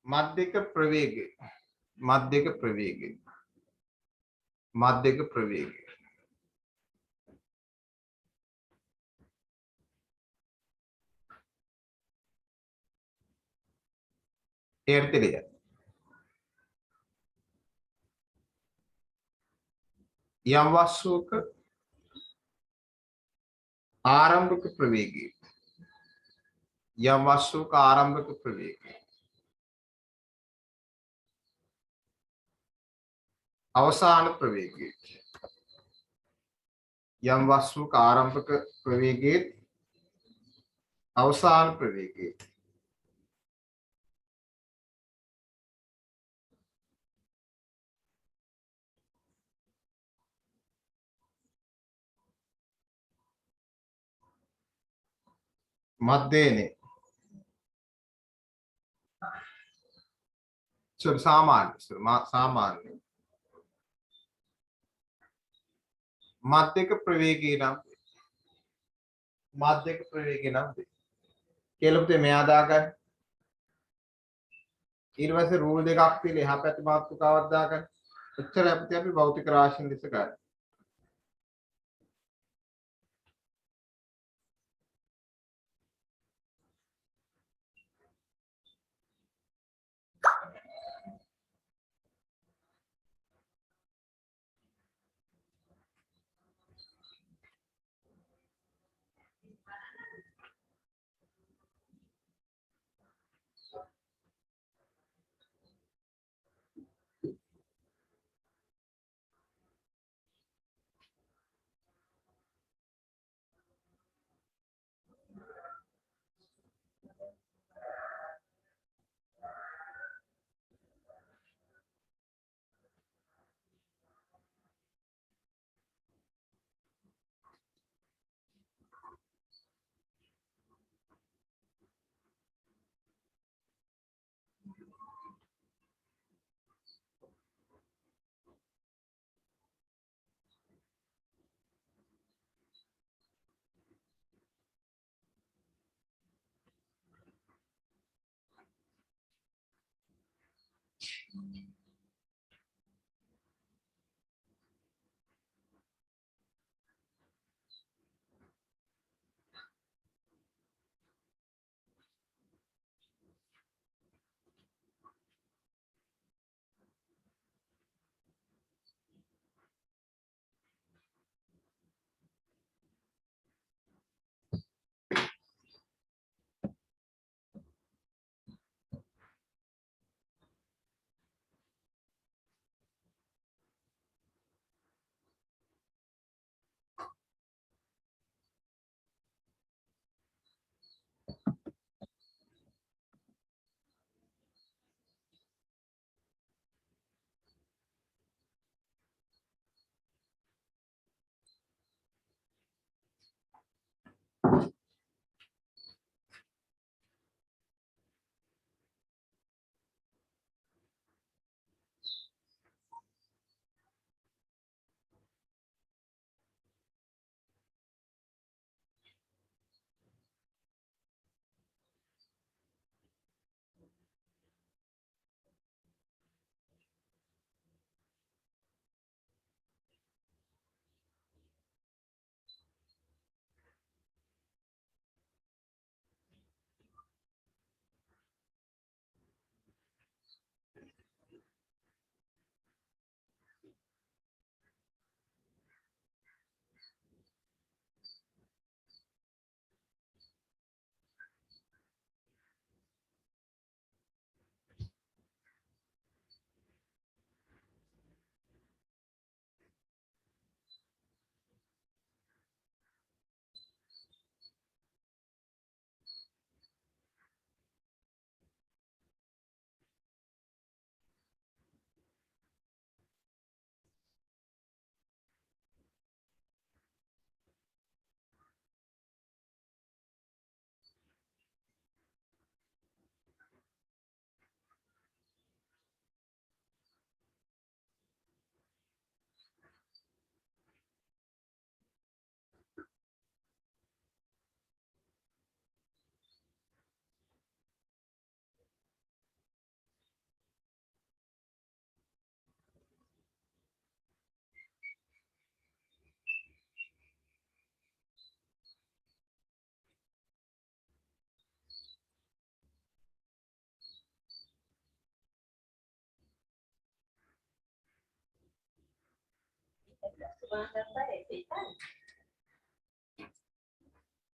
माध्यक प्रवेग, माध्यक प्रवेग, माध्यक प्रवेग। Airtel यम वस्तुक आरंभिक प्रवेग, यम वस्तु का आरंभिक प्रवेग अवसान प्रवेग, यम वस्तु का आरंभिक प्रवेग अवसान प्रवेग। मध्य ने सामान्य सामान्य माध्यक प्रवेगेन माध्यक प्रवेगेन केलपते මෙයාදාගන්න ඊට පස්සේ රූල් දෙකක් තියෙන එහා පැත්තේ මාතෘකාවක් දාගන්න එච්චර අපි භෞතික රාශියෙන් දෙස ගන්න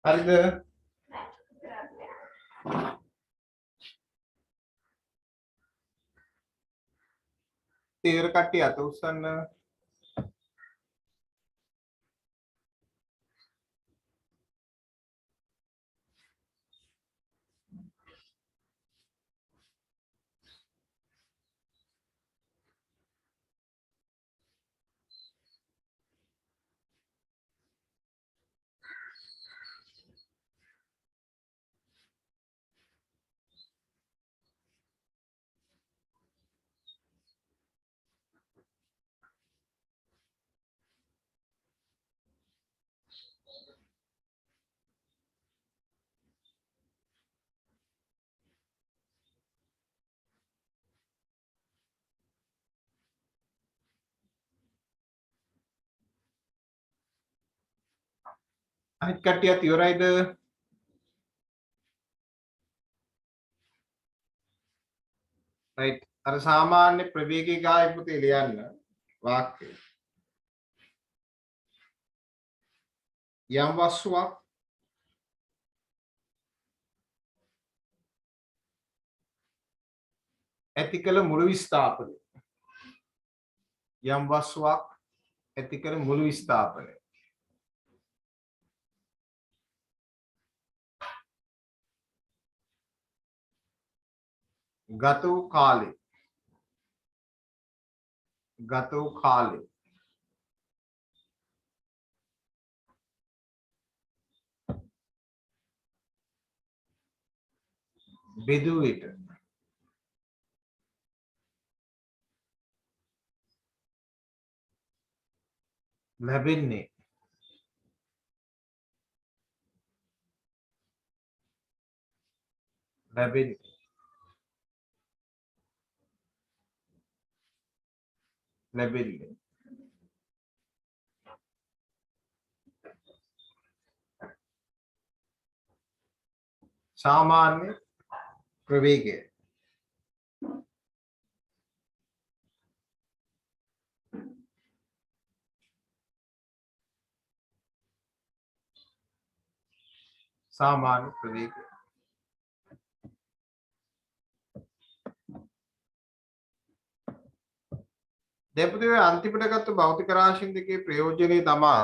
හරිද? තීව්‍ර කට්ටිය අත උස්සන්න. අනිත් කට්ටියත් ඉවරයිද? right. අර සාමාන්‍ය ප්‍රවේගී ගායක පුතේ ලියන්න වාක්‍යය. යම් වස්තුවක් ඇති කළ මුළු විස්ථාපනය. යම් වස්තුවක් ඇති කළ මුළු විස්ථාපනය. ගත වූ කාලේ. ගත වූ කාලේ. බෙදූ විට. ලැබෙන්නේ. ලැබෙන්නේ. ලැබෙන්නේ. සාමාන්‍ය ප්‍රවේගය. සාමාන්‍ය ප්‍රවේගය. දෙපොතේ අන්තිමට ගත්ත භෞතික රාශීන් දෙකේ ප්‍රයෝජනේ තමා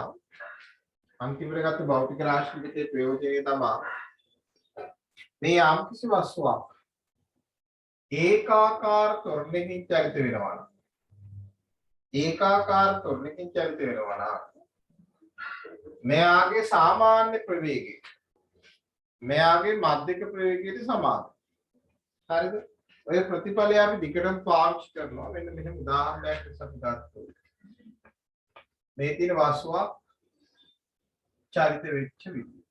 අන්තිමට ගත්ත භෞතික රාශීන් දෙකේ ප්‍රයෝජනේ තමා මේ යම්කිසි වස්තුවක් ඒකාකාර ත්වරණකින් චලිත වෙනවා නම් ඒකාකාර ත්වරණකින් චලිත වෙනවා නම් මෙයාගේ සාමාන්‍ය ප්‍රවේගය මෙයාගේ මධ්‍යක ප්‍රවේගයට සමානයි. හරිද? ඔය ප්‍රතිඵලය අපි දිගටම පාවිච්චි කරනවා. මෙන්න මෙහෙම උදාහරණයක් අපි ගත්තොත් මේ තියෙන වස්තුවක් චලිත වෙච්ච විදිය.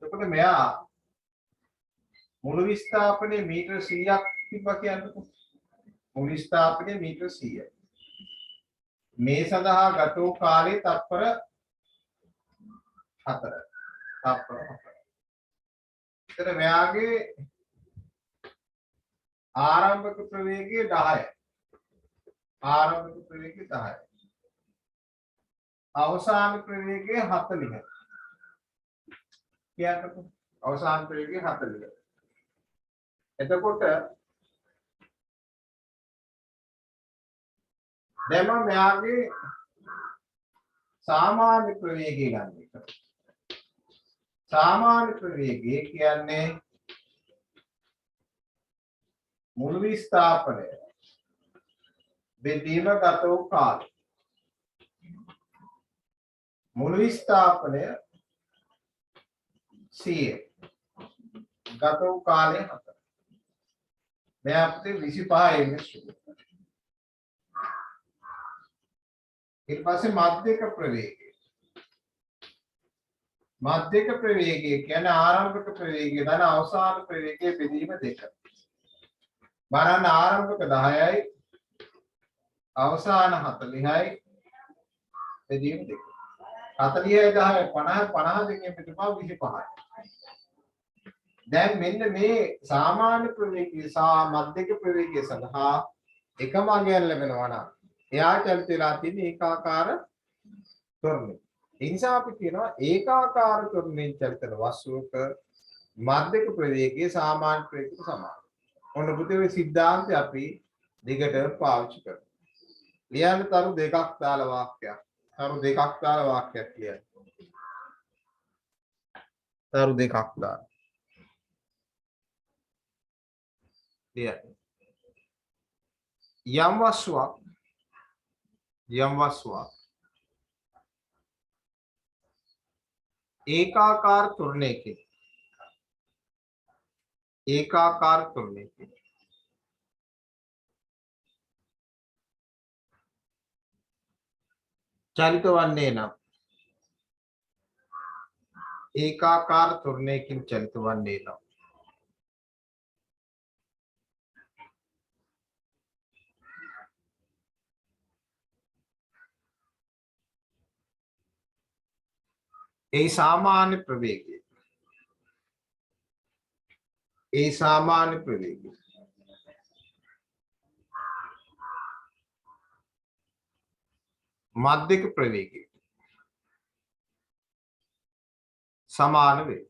එතකොට මෙයා මුළු විස්ථාපනයේ මීටර 100ක් තිබ්බා කියන්නකො. මුළු විස්ථාපනයේ මීටර 100. මේ සඳහා ගත වූ කාලය තත්පර 4. තත්පර 4. එතන මෙයාගේ ආරම්භක ප්‍රවේගය 10යි. ආරම්භක ප්‍රවේගය 10යි. අවසාන ප්‍රවේගය 40යි. කියන්නකො. අවසාන ප්‍රවේගය 40යි. එතකොට දැන් මම මෙයාගේ සාමාන්‍ය ප්‍රවේගය ගන්න එක. සාමාන්‍ය ප්‍රවේගය කියන්නේ මුළු විස්ථාපනය බෙදීම ගත වූ කාලය. මුළු විස්ථාපනය 100 ගත වූ කාලය 4. මේ අපිට 25 එන්නේ සුළු. ඊට පස්සේ මධ්‍යක ප්‍රවේගය. මධ්‍යක ප්‍රවේගය කියන්නේ ආරම්භක ප්‍රවේගය දන අවසාන ප්‍රවේගයේ බෙදීම 2. බලන්න ආරම්භක 10යි අවසාන 40යි බෙදීම 2. 40යි 10යි 50 50 දෙකෙන් පිටපා 25යි. දැන් මෙන්න මේ සාමාන්‍ය ප්‍රවේගය සහ මධ්‍යක ප්‍රවේගය සඳහා එකම අගයන් ලැබෙනවා නම් එයා චලිත වෙලා තියෙන ඒකාකාර ත්වරණය. ඒ නිසා අපි කියනවා ඒකාකාර ත්වරණයෙන් චලිත වෙන වස්තුවක මධ්‍යක ප්‍රවේගයේ සාමාන්‍ය ප්‍රවේගයට සමානයි. ඔන්න පුතේ ඔය සිද්ධාන්තය අපි දිගට පාවිච්චි කරනවා. ලියන්න තරු දෙකක් දාලා වාක්‍යයක්. තරු දෙකක් දාලා වාක්‍යයක් ලියන්න. තරු දෙකක් දාලා. ලියන්න. යම් වස්තුවක් ඒකාකාර ත්වරණයකින් චලිත වන්නේ නම් ඒකාකාර ත්වරණයකින් චලිත වන්නේ නම් ඒ සාමාන්‍ය ප්‍රවේගය මධ්‍යක ප්‍රවේගය සමාන වේ.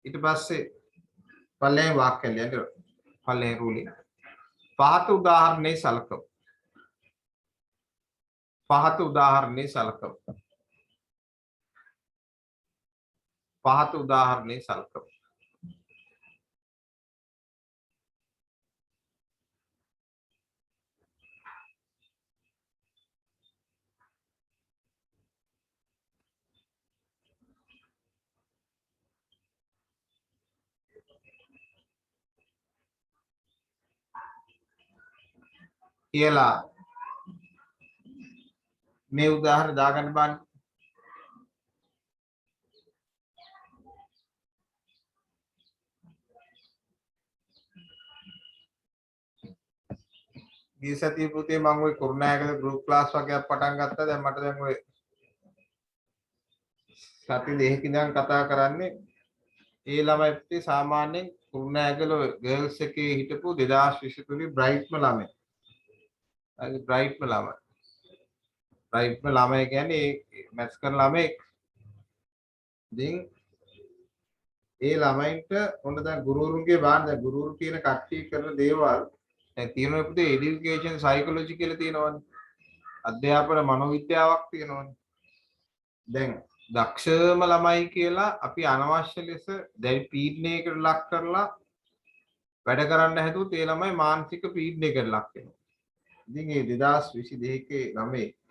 ඊට පස්සේ පළවෙනි වාක්‍යය ලියන්න. පළවෙනි රූලින් පහත උදාහරණේ සලකමු. කියලා මේ උදාහරණ දාගන්න බලන්න. ගිය සතියේ පුතේ මම ওই කුරුණෑගල ගෲප් ක්ලාස් වගේක් පටන් ගත්තා. දැන් මට දැන් ওই සති දෙකකින් ඉඳන් කතා කරන්නේ ඒ ළමයි පුතේ සාමාන්‍යයෙන් කුරුණෑගල ගර්ල්ස් එකේ හිටපු 2023 බ්‍රයිට්ම ළමයි. හරි බ්‍රයිට්ම ළමයි කියන්නේ මැත්ස් කරන ළමයි. ඉතින් ඒ ළමයින්ට ඔන්න දැන් ගුරුවරුන්ගේ බාන්න දැන් ගුරුවරු කියන කට්ටිය කරන දේවල් දැන් තියෙනවා පුතේ এডুকেෂන් සයිකොලොජි කියලා තියෙනවනේ. අධ්‍යාපන මනෝවිද්‍යාවක් තියෙනවනේ. දැන් දක්ෂම ළමයි කියලා අපි අනවශ්‍ය ලෙස දැන් පීඩනයකට ලක් කරලා වැඩ කරන්න හැදුවොත් ඒ ළමයි මානසික පීඩනයකට ලක් වෙනවා. ඉතින් මේ 2022 ළමයිට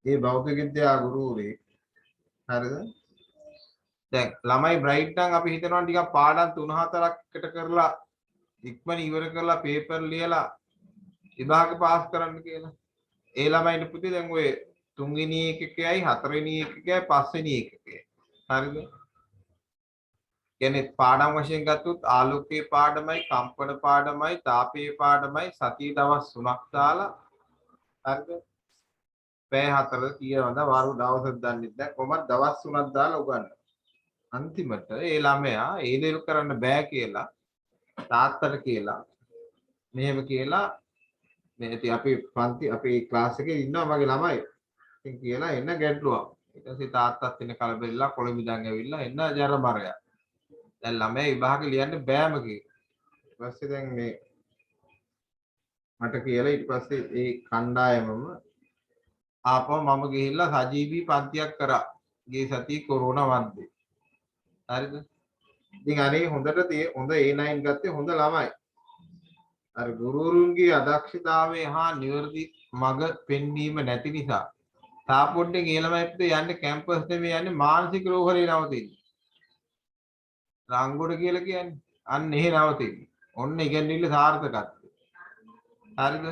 ඒ භෞතික විද්‍යා ගුරුවරයෙක් හරිද? දැන් ළමයි බ්‍රයිට් නම් අපි හිතනවා ටිකක් පාඩම් 3-4ක් එකට කරලා ඉක්මන ඉවර කරලා පේපර් ලියලා විභාග පාස් කරන්න කියලා. ඒ ළමයින්ට පුතේ දැන් ඔය 3 වෙනි එකකයි 4 වෙනි එකකයි 5 වෙනි එකකයි. හරිද? කියන්නේ පාඩම් වශයෙන් ගත්තොත් ආලෝකයේ පාඩමයි, කම්පන පාඩමයි, තාපයේ පාඩමයි සතිය දවස් 3ක් දාලා හරිද? පැය 4 කියවනද වරු දවසක් දන්නේ නැහැ. කොහොමද දවස් 3ක් දාලා උගන්වනවා. අන්තිමට ඒ ළමයා ඒ දෙල් කරන්න බෑ කියලා තාත්තට කියලා මෙහෙම කියලා මේ ඉතින් අපි පන්ති අපේ ක්ලාස් එකේ ඉන්නවා මගේ ළමයි. ඉතින් කියලා එන්න ගැටලුවක්. ඊට පස්සේ තාත්තත් එන්න කලබලලා කොළඹ ඉඳන් ඇවිල්ලා එන්න ජරමරයා. දැන් ළමයා විභාග ලියන්න බෑම කියලා. ඊට පස්සේ දැන් මේ මට කියලා ඊට පස්සේ ඒ කණ්ඩායමම ආපහු මම ගිහිල්ලා සජීවී පන්තියක් කරා. ගිය සතියේ කොරෝනා මැද්දේ. හරිද? ඉතින් අනේ හොඳ A9 ගත්තේ හොඳ ළමයි. අර ගුරුවරුන්ගේ අදක්ෂතාවය හා නිවැරදි මඟ පෙන්වීම නැති නිසා තාපොඩ්ඩෙන් ඒ ළමයිත් යන්නේ කැම්පස් නෙමෙයි යන්නේ මානසික රෝහලේ නවතින්නේ. රංගොඩ කියලා කියන්නේ අන්න එහෙ නවතින්නේ. ඔන්න ඉගෙනවිල්ල සාර්ථකත්වය. හරිද?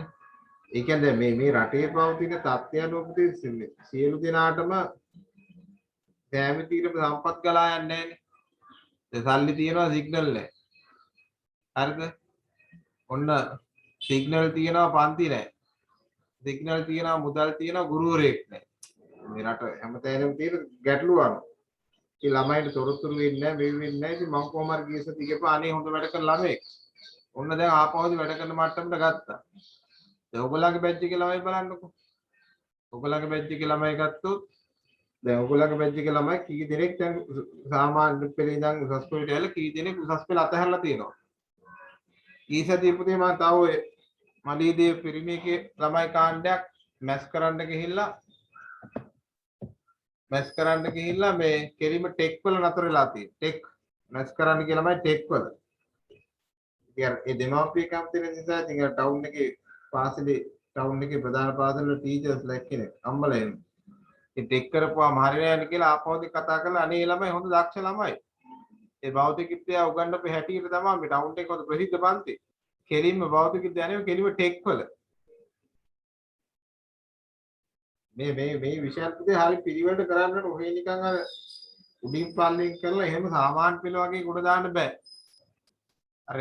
ඒ කියන්නේ මේ රටේ පවතින තත්ත්වයන්වලදී සියලු දෙනාටම කැමතිරම සම්පත් ගලා යන්නේ නැහැනේ. සල්ලි තියනවා සිග්නල් නැහැ. හරිද? ඔන්න සිග්නල් තියනවා පන්ති නැහැ. සිග්නල් තියනවා මුදල් තියනවා ගුරුවරයෙක් නැහැ. මේ රට හැමතැනම තියෙන ගැටලු අනුව. ඒ ළමයින්ට තොරතුරු වෙන්නේ නැහැ මේ වෙන්නේ නැහැ. ඉතින් මම කොහොම හරි ගියසත් ඉගපා අනේ හොඳ වැඩ කරන ළමෙක්. ඔන්න දැන් ආපහුදී වැඩ කරන මට්ටමට ගත්තා. දැන් ඔයගොල්ලන්ගේ බැච් එකේ ළමයි බලන්නකෝ. ඔයගොල්ලන්ගේ බැච් එකේ ළමයි ගත්තොත් දැන් ඔයගොල්ලන්ගේ බැච් එකේ ළමයි කී දෙනෙක් දැන් සාමාන්‍ය පෙළේ ඉඳන් උසස් පෙළට ඇවිල්ලා කී දෙනෙක් උසස් පෙළ අතහැරලා තියෙනවා. ඊසදී පුතේ මම තව ඔය මලීදී පිරිමිකේ ළමයි කාණ්ඩයක් මැස් කරන්න ගිහිල්ලා මේ කෙලිම ටෙක් වල නතර වෙලා තියෙනවා. ටෙක් මැස් කරන්න කියලා ළමයි ටෙක් වල. ඉතින් ඒ දෙමාපිය කැම්ප් දෙන නිසා ඉතින් ටවුන් එකේ පාසලේ ටවුන් එකේ ප්‍රධාන පාසලේ ටීචර්ස්ලා එක්කෙනෙක් අම්මලා එන්නේ. ඉතින් ටෙක් කරපුවාම හරියන්නේ නැහැ කියලා ආපහුදී කතා කරලා අනේ ළමයි හොඳ දක්ෂ ළමයි. ඒ භෞතික විද්‍යාව උගන්වපු හැටියට තමයි මේ ටවුන් එකේ හොඳ ප්‍රසිද්ධ පන්ති. කෙලින්ම භෞතික විද්‍යාව නෙවෙයි කෙලින්ම ටෙක් වල. මේ විෂයන් පුතේ හරිය පිළිවෙලට කරන්නට ඔහේ නිකන් අර උඩින් පල්ලෙන් කරලා එහෙම සාමාන්‍ය පෙළ වගේ ගොඩ දාන්න බෑ. අර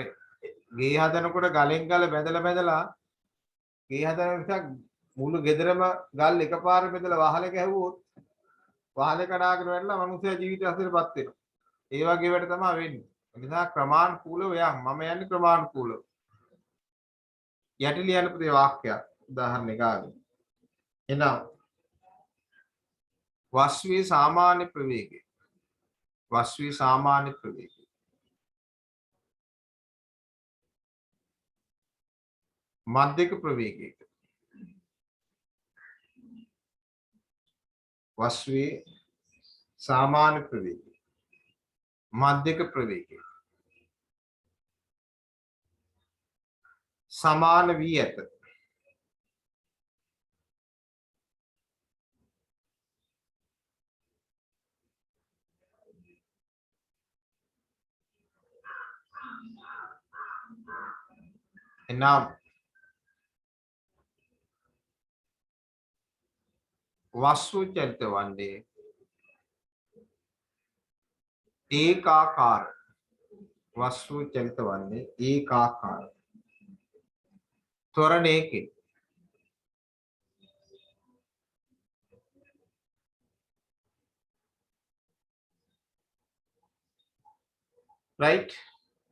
ගේ හදනකොට ගලෙන් ගල බැදලා ගේ හදන නිසා මුළු ගෙදරම ගල් එකපාර බෙදලා වහලක ඇහුවොත් වහලේ කඩාගෙන වැටලා මනුස්සයා ජීවිතය අසරපත් වෙනවා. ඒ වගේ වැඩ තමයි වෙන්නේ. ඒ නිසා ක්‍රමානුකූලව යම් මම යන්නේ ක්‍රමානුකූලව. යටි ලියන පුතේ වාක්‍යයක් උදාහරණයක් ගන්න. එනවා වස්තුවේ සාමාන්‍ය ප්‍රවේගය. වස්තුවේ සාමාන්‍ය ප්‍රවේගය. මධ්‍යක ප්‍රවේගයක. වස්තුවේ සාමාන්‍ය ප්‍රවේගය. මධ්‍යක ප්‍රවේගය. සමාන වී ඇත. එනම් වස්තු චලිත වන්නේ ඒකාකාර. වස්තු චලිත වන්නේ ඒකාකාර. ත්වරණයකින්. right.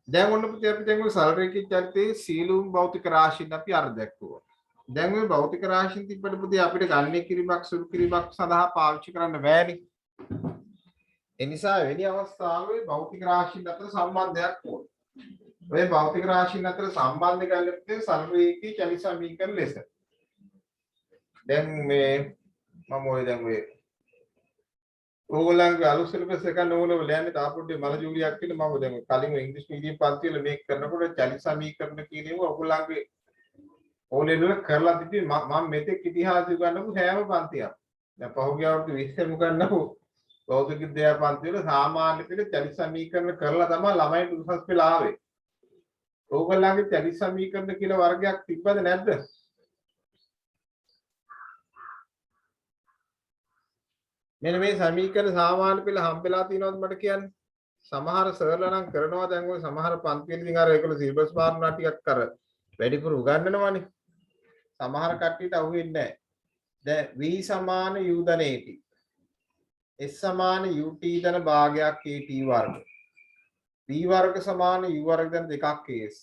දැන් ඔන්න පුතේ අපි දැන් ඔය සරල රේඛිත චලිතයේ සීලුම් භෞතික රාශීන් අපි අර දැක්කුවා. දැන් ඔය භෞතික රාශීන් තිබ්බට පුතේ අපිට ගණනය කිරීමක් සුළු කිරීමක් සඳහා පාවිච්චි කරන්න බෑනේ. ඒ නිසා වෙනි අවස්ථාවේ භෞතික රාශීන් අතර සම්බන්ධයක් ඕන. ඔය භෞතික රාශීන් අතර සම්බන්ධ ගන්නත් සරල රේඛිත චලිත සමීකරණ ලෙස. දැන් මේ මම ඔය දැන් ඔය ඕගොල්ලන්ගේ අලුත් සිලබස් එක නෝලවල යන්නේ තාපොඩ්ඩේ මල ජූලියක් කියලා මම දැන් කලින් ඉංග්‍රීසි මීඩියම් පන්ති වල මේක කරනකොට චලිත සමීකරණ කියන ඒවා ඕගොල්ලන්ගේ ඕලෙවල් වල කරලා තිබ්බේ මම මෙතෙක් ඉතිහාසය උගන්වපු සෑම පන්තියක්. දැන් පහුගිය අවුරුදු 20 උගන්වපු භෞතික විද්‍යා පන්ති වල සාමාන්‍ය පෙළ චලිත සමීකරණ කරලා තමයි ළමයින්ට උසස් පෙළ ආවේ. ඕගොල්ලන්ගේ චලිත සමීකරණ කියලා වර්ගයක් තිබ්බද නැද්ද? මෙන්න මේ සමීකරණ සාමාන්‍ය පෙළ හම්බෙලා තියෙනවද මට කියන්න? සමහර සර්ලා නම් කරනවා දැන් ඔය සමහර පන්ති වලින් අර ඒගොල්ලෝ සිලබස් මාර්ගනා ටිකක් අර වැඩිපුර උගන්වනවානේ. සමහර කට්ටියට අහුවෙන්නේ නැහැ. දැන් v සමාන u ධන at. s සමාන ut ධන භාගයක් at වර්ග. v වර්ග සමාන u වර්ග ධන දෙකක් as.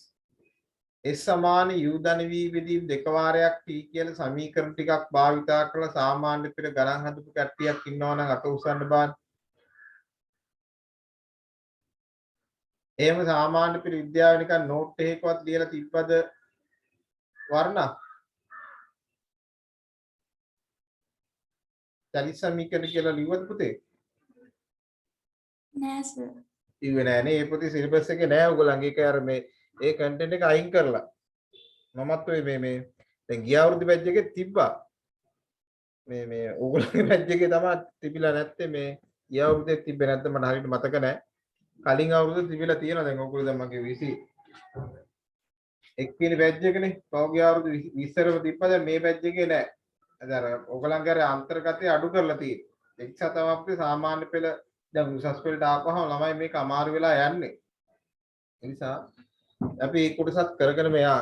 s සමාන u ධන v බෙදීම දෙක වාරයක් t කියන සමීකරණ ටිකක් භාවිතා කරලා සාමාන්‍ය පෙළ ගණන් හදපු කට්ටියක් ඉන්නවා නම් අත උස්සන්න බෑ. එහෙම සාමාන්‍ය පෙළ විද්‍යාව නිකන් නෝට් එකකවත් ලියලා තිබ්බද වර්ණ? චලිත සමීකරණ කියලා ලිව්වද පුතේ? නෑ සර්. ඉන්නේ නෑනේ. ඒ පොතේ සිලබස් එකේ නෑ ඔයගොල්ලන්ගේ. ඒක අර මේ ඒ කන්ටෙන්ට් එක අයින් කරලා. මමත් ඔය මේ දැන් ගිය අවුරුදු බැච් එකේ තිබ්බා. මේ ඔයගොල්ලන්ගේ බැච් එකේ තමයි තිබිලා නැත්තේ. මේ ගිය අවුරුද්දේ තිබ්බේ නැත්නම් මට හරියට මතක නෑ. කලින් අවුරුද්දේ තිබිලා තියෙනවා. දැන් ඔයගොල්ලෝ දැන් මගේ 21 වෙනි බැච් එකනේ. පහුගිය අවුරුදු 20 තිබ්බා. දැන් මේ බැච් එකේ නෑ. අර ඔයගොල්ලන්ගේ අර අන්තර්ගතය අඩු කරලා තියෙන්නේ. ඒ නිසා තමයි අපේ සාමාන්‍ය පෙළ දැන් උසස් පෙළට ආපුවම ළමයි මේක අමාරු වෙලා යන්නේ. ඒ නිසා අපි මේ කොටසත් කරගෙන මෙයා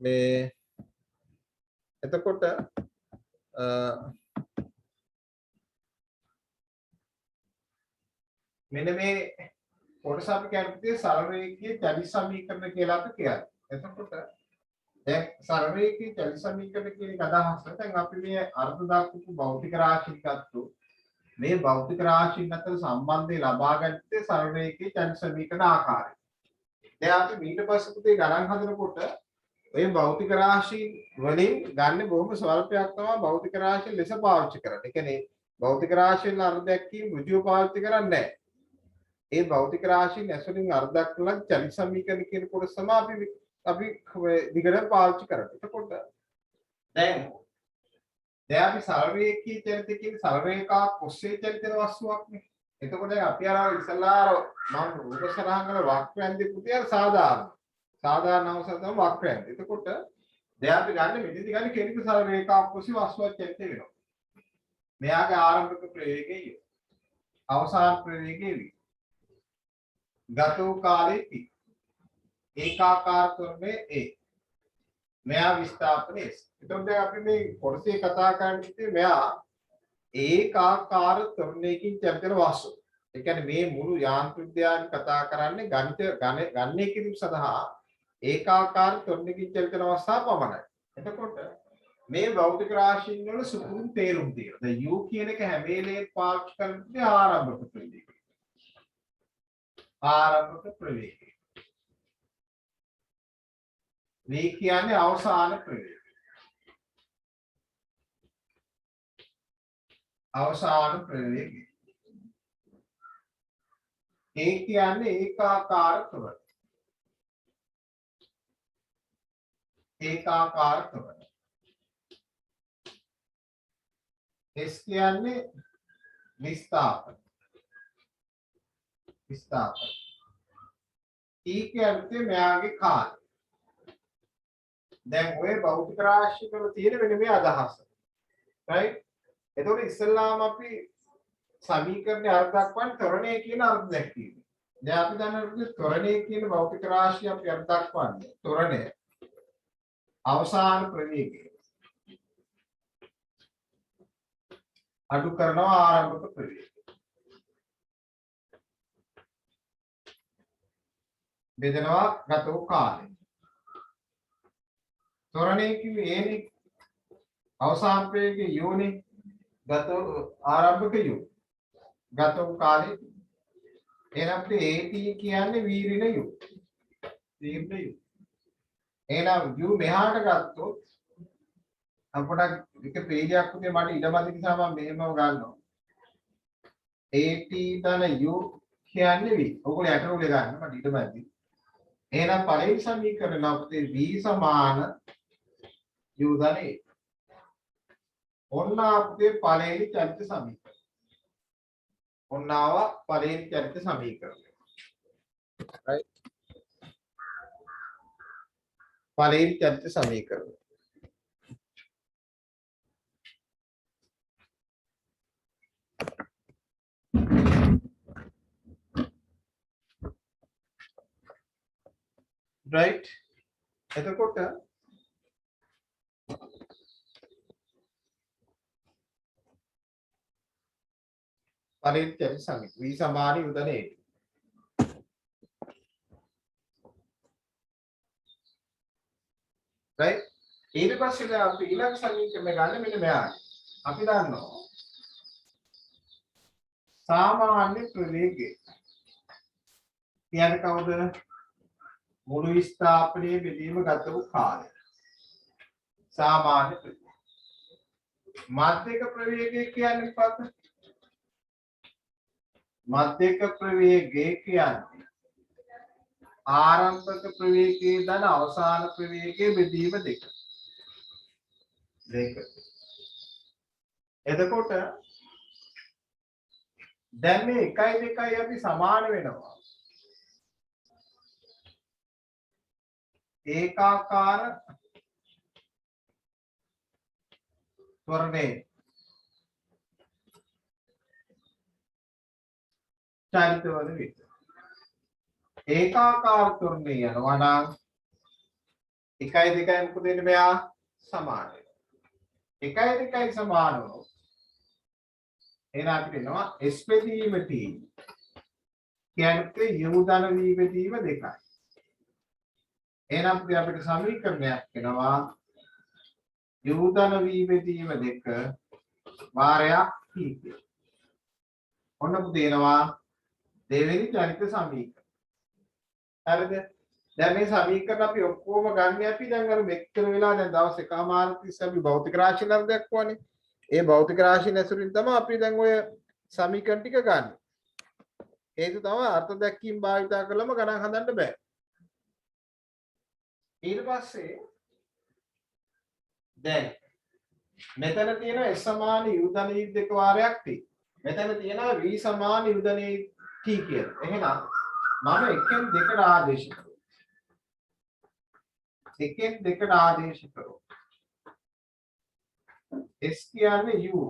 මේ එතකොට මෙන්න මේ කොටස අපි කියන්නේ සරල රේඛීය චලි සමීකරණ කියලා අපි කියන්නේ. එතකොට දැන් සරල රේඛීය චලි සමීකරණ කියන එක අදහස දැන් අපි මේ අර්ධ දක්වපු භෞතික රාශි ගත්තොත් මේ භෞතික රාශීන් අතර සම්බන්ධය ලබා ගත්තේ සරල රේඛීය චලි සමීකරණ ආකාරයෙන්. දැන් අපි ඊට පස්සේ පුතේ ගණන් හදනකොට මේ භෞතික රාශීන් වලින් ගන්න බොහොම ස්වල්පයක් තමයි භෞතික රාශීන් ලෙස පාවිච්චි කරන්නේ. ඒ කියන්නේ භෞතික රාශීන් අර්ධයක් කීම ඍජුව පාවිච්චි කරන්නේ නැහැ. ඒ භෞතික රාශීන් ඇසුරින් අර්ධයක් වල චලි සමීකරණ කියන කොටස තමයි අපි දිගට පාවිච්චි කරන්නේ. එතකොට දැන් අපි සරල රේඛීය චලිත කියන සරල රේඛාවක් ඔස්සේ චලිත වෙන වස්තුවක් නේ. එතකොට අපි අර ඉස්සලා මම රූප සරහන් වල වක්‍රයන්දී පුතේ සාධාරණ අවස්ථාව තමයි වක්‍රයන්දී. එතකොට දැන් අපි ගන්න මෙතනදී ගන්න කෙනෙකු සරල රේඛාවක් ඔස්සේ වස්තුවක් චලිත වෙනවා. මෙයාගේ ආරම්භක ප්‍රවේගය අවසාන ප්‍රවේගය ගත වූ කාලයේ T ඒකාකාර ත්වරණයේ A මෙයා විස්ථාපනයේ S. එතකොට දැන් අපි මේ කොටසේ කතා කරන්නේ මෙයා ඒකාකාර ත්වරණයකින් චලිත වෙන වස්තු. ඒ කියන්නේ මේ මුළු යාන්ත්‍රික විද්‍යාවෙන් කතා කරන්නේ ගණනය කිරීම සඳහා ඒකාකාර ත්වරණයකින් චලිත වෙන අවස්ථාව පමණයි. එතකොට මේ භෞතික රාශීන් වල සුපුරුදු තේරුම් තියෙනවා. දැන් U කියන එක හැම වෙලේම පාවිච්චි කරන්නේ ආරම්භක ප්‍රවේගය. ආරම්භක ප්‍රවේගය. V කියන්නේ අවසාන ප්‍රවේගය. අවසාන ප්‍රවේගය. A කියන්නේ ඒකාකාර ත්වරණ. ඒකාකාර ත්වරණ. S කියන්නේ විස්ථාපන. විස්ථාපන. E කියන්නේ මෙයාගේ කාලය. දැන් ඔය භෞතික රාශිය වල තියෙන වෙන මේ අදහස. right? එතකොට ඉස්සෙල්ලාම අපි සමීකරණය අර්ථ දක්වන්නේ ත්වරණය කියන අර්ථ දැක්වීම. දැන් අපි දන්නවා ත්වරණය කියන භෞතික රාශිය අපි අර්ථ දක්වන්නේ ත්වරණය අවසාන ප්‍රවේගය අඩු කරනවා ආරම්භක ප්‍රවේගය. බෙදනවා ගත වූ කාලය. ත්වරණය කිව්වේ A නේ. අවසාන ප්‍රවේගය U නේ. ගත ආරම්භක U. ගත වූ කාලය. එහෙනම් AT කියන්නේ වීරිණ U. වීරිණ U. එහෙනම් U මෙහාට ගත්තොත් අපට එක පේජයක් උදේ මට ඉඩමදි නිසා මම මෙහෙමව ගන්නවා. AT ධන U කියන්නේ V. ඔයගොල්ලෝ යට උලේ ගන්න මට ඉඩමදි. එහෙනම් පළවෙනි සමීකරණ අපේ V සමාන U ධන A. ඔන්න අපේ පළවෙනි චලිත සමීකරණය. ඔන්න ආවා පළවෙනි චලිත සමීකරණය. right? පළවෙනි චලිත සමීකරණය. right? එතකොට පළවෙනි චලිත සමීකරණය V සමාන U ධන A. right? ඊට පස්සේ අපි ඊළඟ සමීකරණය ගන්න මෙන්න මෙයාට. අපි දන්නවා සාමාන්‍ය ප්‍රවේගය කියන්නේ කවුද? මුළු විස්ථාපනයේ බෙදීම ගත වූ කාලය. සාමාන්‍ය ප්‍රවේගය. මධ්‍යක ප්‍රවේගය කියන්නේ මොකක්ද? මධ්‍යක ප්‍රවේගය කියන්නේ ආරම්භක ප්‍රවේගයේ ධන අවසාන ප්‍රවේගයේ බෙදීම දෙක. එතකොට දැන් මේ 1 2 අපි සමාන වෙනවා. ඒකාකාර ත්වරණේ චලිත වන විට ඒකාකාර ත්වරණේ යනවා නම් 1 2 මොකද වෙන්නේ මෙයා සමාන වෙනවා. එකයි දෙකයි සමාන වුණොත් එහෙනම් අපිට එනවා s බෙදීම t කියන්නේ u ධන v බෙදීම 2යි. එහෙනම් අපිට සමීකරණයක් එනවා u ධන v බෙදීම 2 වාරයක් t කියලා. ඔන්න පුතේනවා දෙවෙනි චරිත සමීකරණ. හරිද? දැන් මේ සමීකරණ අපි ඔක්කොම ගන්න අපි දැන් අර මෙච්චර වෙලා දැන් දවස් එකමාරක් තිස්සේ අපි භෞතික රාශි නර දක්වන්නේ. ඒ භෞතික රාශි නැසුරින් තමයි අපි දැන් ඔය සමීකරණ ටික ගන්න. ඒක තමයි අර්ථ දැක්වීම භාවිතා කළම ගණන් හදන්න බෑ. ඊට පස්සේ දැන් මෙතන තියෙන s සමාන u ධන e දෙක වාරයක් t. මෙතන තියෙනවා v සමාන u ධන e t කියලා. එහෙනම් මම එකෙන් දෙකට ආදේශ කරනවා. එකෙන් දෙකට ආදේශ කරනවා. s කියන්නේ u.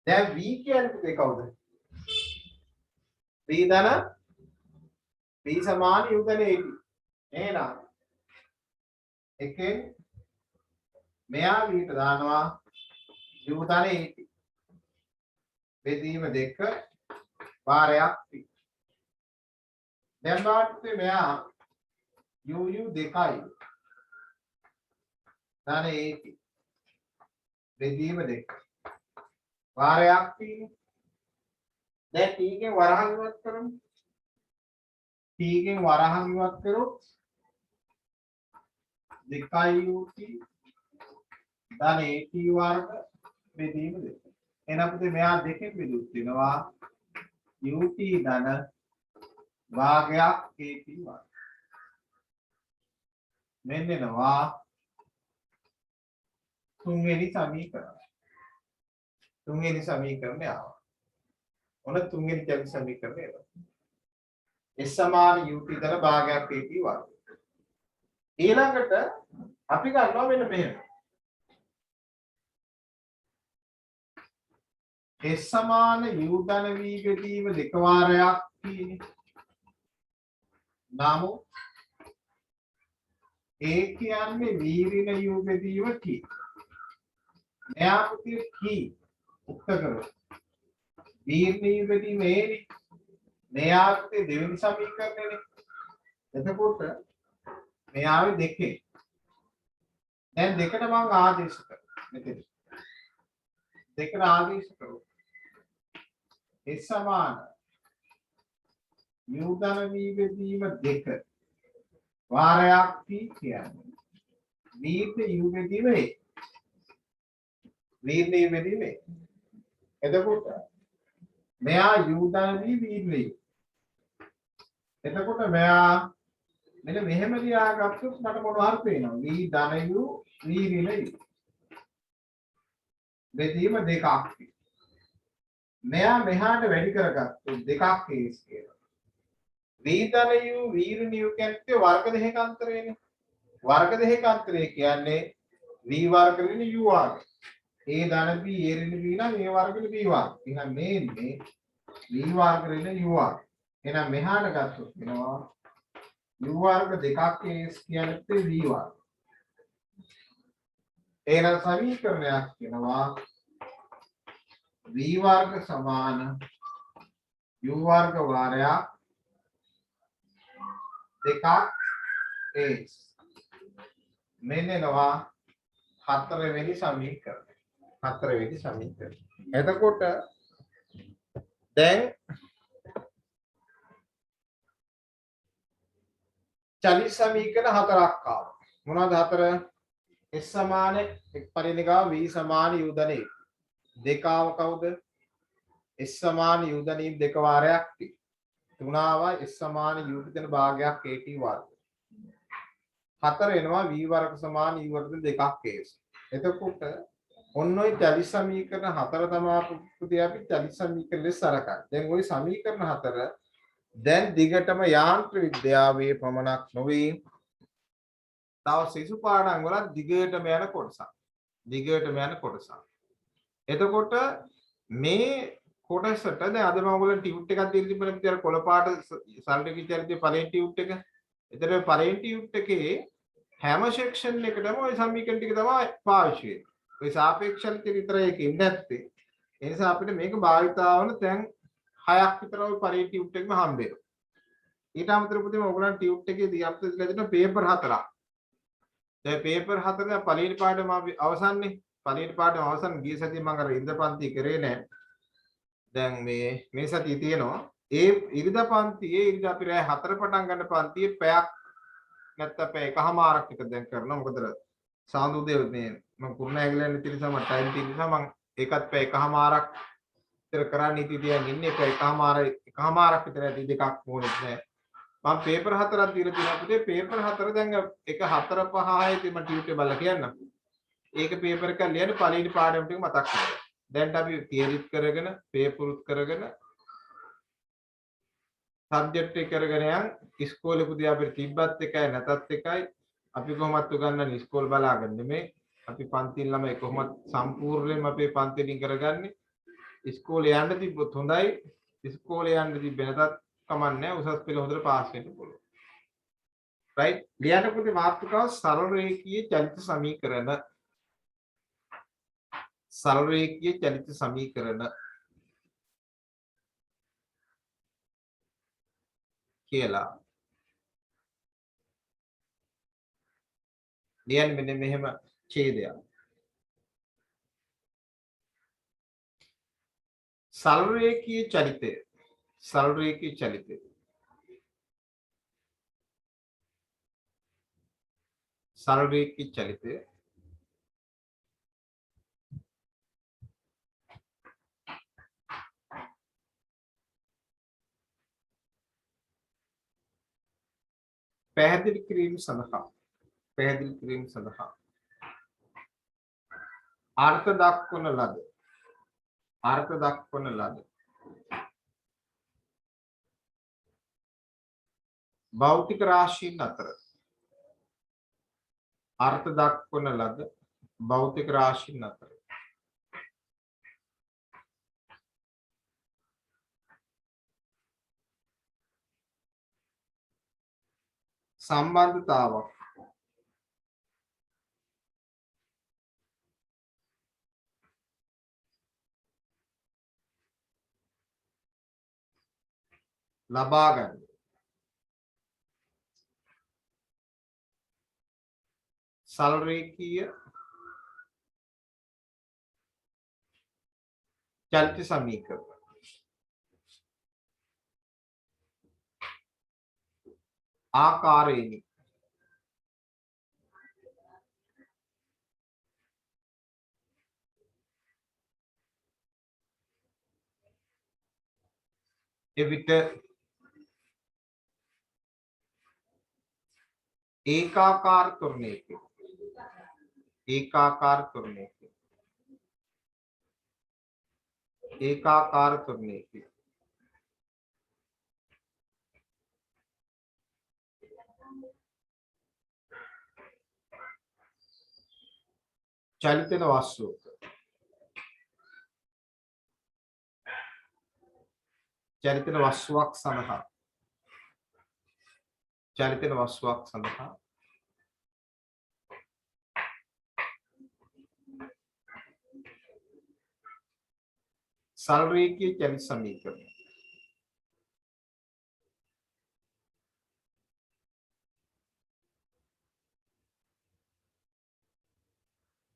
දැන් v කියන්නේ කවුද? v ධන v සමාන u ධන e t. එහෙනම් එකෙන් මෙයා v ට දානවා u ධන e t. බෙදීම 2 වාරයක් t. දැන් බලන්න මෙයා u 2යි ධන e t. බෙදීම 2 වාරයක් t. දැන් t ගෙන් වරහන් ඉවත් කරමු. t ගෙන් වරහන් ඉවත් කරොත් 2ut ධන at වර්ග බෙදීම 2. එහෙනම් පුතේ මෙයා දෙකෙන් බෙදුත් වෙනවා ut ධන භාගයක් at වර්ග. මෙන්න එනවා තුන්වෙනි සමීකරණය. තුන්වෙනි සමීකරණය ආවා. ඔන්න තුන්වෙනි චරිත සමීකරණය එනවා. s සමාන ut ධන භාගයක් at වර්ග. ඊළඟට අපි ගන්නවා මෙන්න මෙහෙම. s සමාන u ධන v බෙදීම 2 වාරයක් තියෙන්නේ. නමුත් a කියන්නේ v ඍණ u බෙදීම t. මෙයා පුතේ t උක්ත කරොත් v ඍණ u බෙදීම a නේ. මෙයා පුතේ දෙවෙනි සමීකරණයනේ. එතකොට මෙයාවේ දෙකේ. දැන් දෙකට මම ආදේශ කරනවා. මෙතන. දෙකට ආදේශ කරොත් s සමාන u ධන v බෙදීම 2 වාරයක් t කියන්නේ v ට u බෙදීම a. v ට u බෙදීම a. එතකොට මෙයා u ධන v v ට u. එතකොට මෙයා මෙන්න මෙහෙම ලියාගත්තොත් මට මොනවා හරි පේනවා. v ධන u v ඍණ u. බෙදීම 2ක්. මෙයා මෙහාට වැඩි කරගත්තොත් 2ක් කේස් කියලා. v ධන u v ඍණ u කියන්නේ වර්ග දෙකක අන්තරයනේ. වර්ග දෙකක අන්තරය කියන්නේ v වර්ග ඍණ u වර්ග. a ධන b a ඍණ b නම් a වර්ග ඍණ b වර්ග. එහෙනම් මේන්නේ v වර්ග ඍණ u වර්ග. එහෙනම් මෙහාට ගත්තොත් වෙනවා u වර්ග දෙකක් කේස් කියන්නේ v වර්ග. එහෙනම් සමීකරණයක් වෙනවා v වර්ග සමාන u වර්ග වාරයක් දෙකක් h. මෙන්නවා හතරවෙනි සමීකරණය. හතරවෙනි සමීකරණය. එතකොට දැන් චලිත සමීකරණ හතරක් ආවා. මොනවද හතර? s සමාන එක් පරිණිකාව v සමාන u ධන e. දෙකාව කවුද? s සමාන u ධන e 2 වාරයක් t. තුනාවයි s සමාන u ධන භාගයක් at වර්ග. හතර එනවා v වර්ග සමාන u වර්ග 2ක් කේස්. එතකොට ඔන්න ඔය චලිත සමීකරණ හතර තමයි පුතේ අපි චලිත සමීකරණ ලෙස සලකන්නේ. දැන් ওই සමීකරණ හතර දැන් දිගටම යාන්ත්‍ර විද්‍යාවේ පමණක් නොවේ තව සිසු පාඩම් වල දිගටම යන කොටසක්. දිගටම යන කොටසක්. එතකොට මේ කොටසට දැන් අද මම ඔයගොල්ලන් ටියුට් එකක් දීලා තිබුණා විතර කොළ පාට සල්ටි විචාරිතේ පළවෙනි ටියුට් එක. එතන පළවෙනි ටියුට් එකේ හැම සෙක්ෂන් එකටම ওই සමීකරණ ටික තමයි පාවිච්චි වෙන්නේ. ඔය සාපේක්ෂ චලිතය විතරයි ඒකේ නැත්තේ. ඒ නිසා අපිට මේක භාවිතා වන තැන් 6ක් විතර ඔය පළවෙනි ටියුට් එකෙම හම්බ වෙනවා. ඊට අමතරව පුතේ ඔයගොල්ලන් ටියුට් එකේදී අපිට ඉස්සෙල්ලා දෙනවා පේපර් 4ක්. දැන් පේපර් 4 දැන් පළවෙනි පාඩම අපි අවසන්නේ. පළවෙනි පාඩම අවසන් ගිය සතියේ මම අර ඉරිදා පන්ති කරේ නැහැ. දැන් මේ සතියේ තියෙනවා. ඒ ඉරිදා පන්තියේ ඉරිදා අපි රෑ 4 පටන් ගන්න පන්තියේ පැයක් නැත්නම් පැය එකමාරක් විතර දැන් කරනවා. මොකද සාඳු උදේ මේ මම කුරුණෑගල යන නිසා මම ටයිම් තියෙන නිසා මම ඒකත් පැය එකමාරක් විතර කරන්න ඉතින් ඉන්නේ පැය එකමාරක් විතර ඇති දෙකක් ඕනෙත් නැහැ. මම පේපර් 4ක් දීලා තියෙනවා පුතේ. පේපර් 4 දැන් එක 4 5 6 ඉතින් මම ටියුට් එක බලලා කියන්නම්. ඒක පේපර් එකක් ලියන්න පළවෙනි පාඩම ටික මතක් කරගන්න. දැන් අපි තියරිත් කරගෙන පේපරුත් කරගෙන සබ්ජෙක්ට් එක කරගෙන යන් ඉස්කෝලේ පුතේ අපිට තිබ්බත් එකයි නැතත් එකයි අපි කොහොමත් උගන්වන්නේ ඉස්කෝල බලාගෙන නෙමෙයි. අපි පන්ති ළමයි කොහොමත් සම්පූර්ණයෙන්ම අපේ පන්ති වලින් කරගන්නේ. ඉස්කෝලේ යන්න තිබ්බොත් හොඳයි. ඉස්කෝලේ යන්න තිබ්බේ නැතත් කමන්නේ උසස් පෙළ හොඳට පාස් වෙන්න පුළුවන්. රයිට්. ලියන්න පුතේ මාතෘකාව සරල රේඛීය චලිත සමීකරණ. සරල රේඛීය චලිත සමීකරණ කියලා. ලියන්න මෙන්න මෙහෙම ඡේදයක්. සරල රේඛීය චලිතය. සරල රේඛීය චලිතය. සරල රේඛීය චලිතය. පැහැදිලි කිරීම සඳහා අර්ථ දක්වන ලද භෞතික රාශීන් අතර සම්බන්ධතාවක් ලබා ගන්න. සරල රේඛීය චලිත සමීකරණ. ආකාරයෙනි. එවිට ඒකාකාර ත්වරණයකින් චලිතන වස්තුවක චලිතන වස්තුවක් සඳහා සරල රේඛීය චලිත සමීකරණ.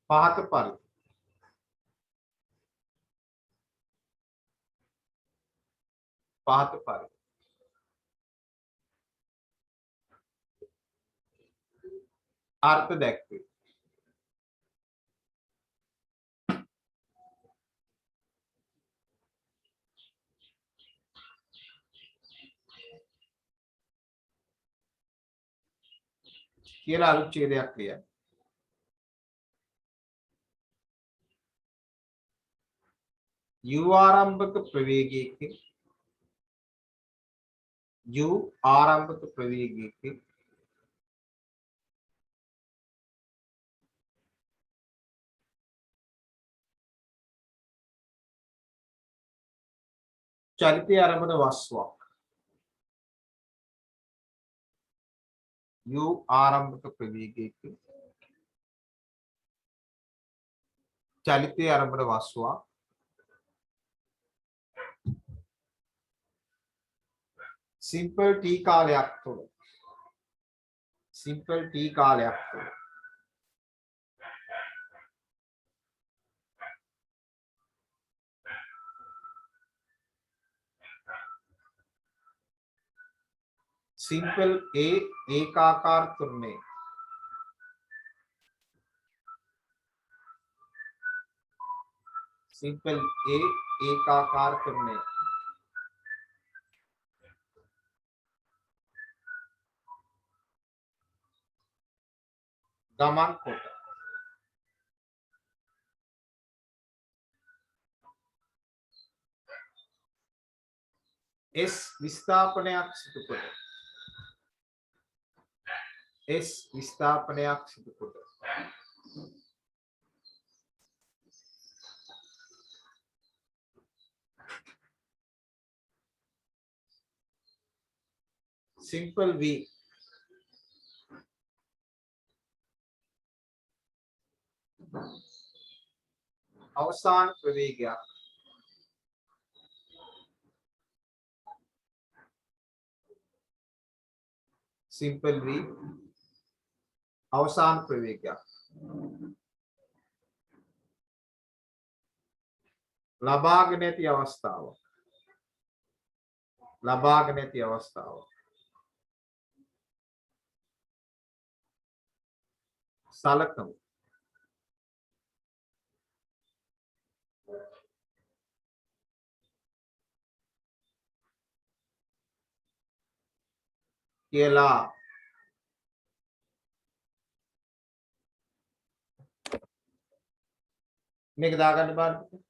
පහත පරිදි අර්ථ දැක්වේ. කියලා අලුත් ඡේදයක් ලියන්න. u ආරම්භක ප්‍රවේගයකින් චලිතය ආරම්භන වස්තුවක් u ආරම්භක ප්‍රවේගයකින් චලිතය ආරම්භන වස්වා සිම්පල් ටී කාලයක් තුළ සිම්පල් ටී කාලයක් තුළ सिंपल ए एकाकार तुरने सिंपल ए एकाकार तुरने गमन කොට S විස්ථාපනයක් සිදු කොට S විස්ථාපනයක් සිදු කොට सिंपल V අවසාන ප්‍රවේගයක් सिंपल V අවසාන ප්‍රවේගයක් ලබාගෙන ඇති අවස්ථාව ලබාගෙන ඇති අවස්ථාව සලකමු කියලා මේක දාගන්න බලන්න